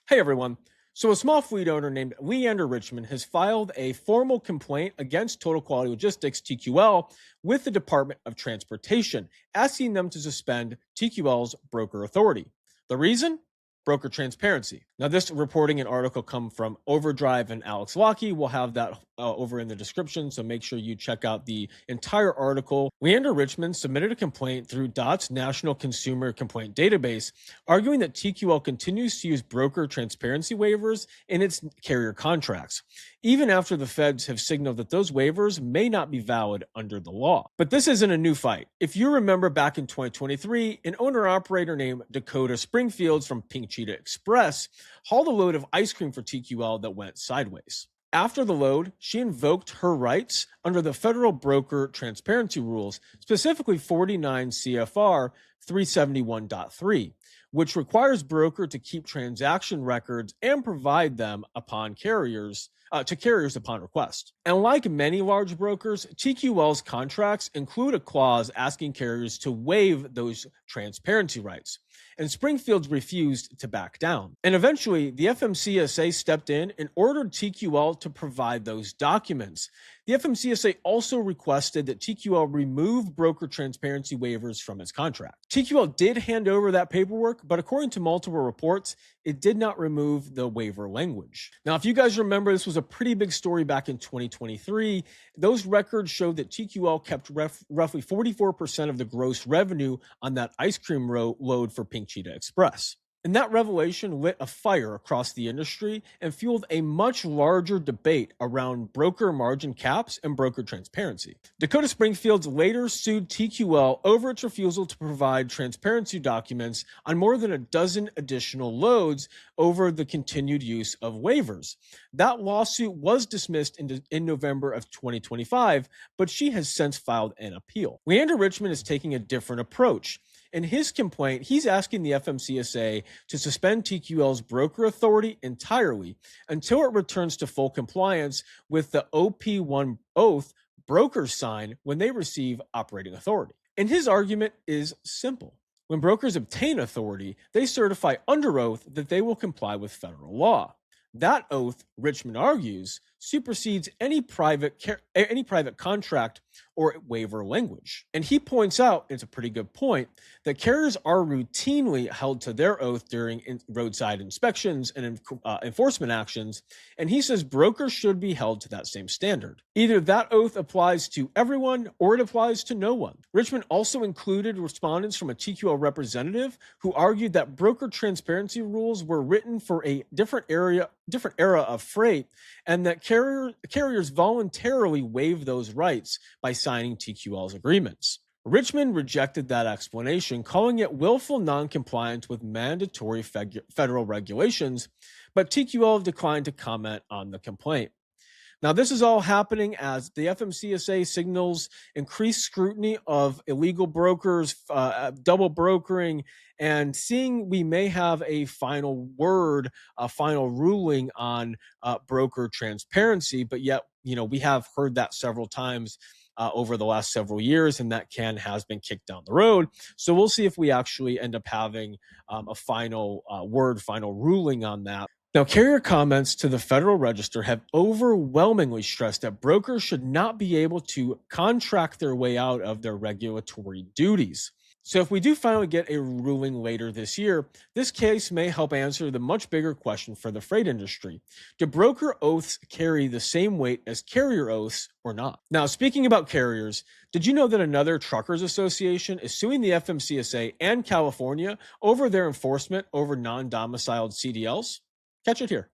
Hey everyone. So, a small fleet owner named Leander Richmond has filed a formal complaint against Total Quality Logistics (TQL) with the Department of Transportation, asking them to suspend TQL's broker authority. The reason? Broker transparency. Now, this reporting and article come from Overdrive and Alex Lockie. We'll have that over in the description, so make sure you check out the entire article. Leander Richmond submitted a complaint through DOT's National Consumer Complaint Database, arguing that TQL continues to use broker transparency waivers in its carrier contracts, even after the feds have signaled that those waivers may not be valid under the law. But this isn't a new fight. If you remember back in 2023, an owner-operator named Dakota Springfields from Pink Cheetah Express hauled a load of ice cream for TQL that went sideways. After the load, she invoked her rights under the federal broker transparency rules, specifically 49 CFR 371.3, which requires broker to keep transaction records and provide them upon carriers to carriers upon request. And like many large brokers, TQL's contracts include a clause asking carriers to waive those transparency rights. And Springfield refused to back down. And eventually, the FMCSA stepped in and ordered TQL to provide those documents. The FMCSA also requested that TQL remove broker transparency waivers from its contract. TQL did hand over that paperwork, but according to multiple reports, it did not remove the waiver language. Now, if you guys remember, this was a pretty big story back in 2023. Those records showed that TQL kept roughly 44% of the gross revenue on that ice cream load for Pink Cheetah Express. And that revelation lit a fire across the industry and fueled a much larger debate around broker margin caps and broker transparency. Dakota Springfields later sued TQL over its refusal to provide transparency documents on more than a dozen additional loads over the continued use of waivers. That lawsuit was dismissed in November of 2025, but she has since filed an appeal. Leander Richmond is taking a different approach. In his complaint, he's asking the FMCSA to suspend TQL's broker authority entirely until it returns to full compliance with the OP1 oath brokers sign when they receive operating authority. And his argument is simple. When brokers obtain authority, they certify under oath that they will comply with federal law. That oath, Richmond argues, supersedes any private contract or waiver language. And he points out, it's a pretty good point, that carriers are routinely held to their oath during roadside inspections and enforcement actions, and he says brokers should be held to that same standard. Either that oath applies to everyone or it applies to no one. Richmond also included respondents from a TQL representative who argued that broker transparency rules were written for a different era of freight, and that carriers voluntarily waive those rights by signing TQL's agreements. Richmond rejected that explanation, calling it willful noncompliance with mandatory federal regulations, but TQL declined to comment on the complaint. Now, this is all happening as the FMCSA signals increased scrutiny of illegal brokers, double brokering, and seeing we may have a final word, a final ruling on broker transparency. But yet, we have heard that several times over the last several years, and that has been kicked down the road. So we'll see if we actually end up having a final final ruling on that. Now, carrier comments to the Federal Register have overwhelmingly stressed that brokers should not be able to contract their way out of their regulatory duties. So if we do finally get a ruling later this year, this case may help answer the much bigger question for the freight industry. Do broker oaths carry the same weight as carrier oaths or not? Now, speaking about carriers, did you know that another truckers association is suing the FMCSA and California over their enforcement over non-domiciled CDLs? Catch it here.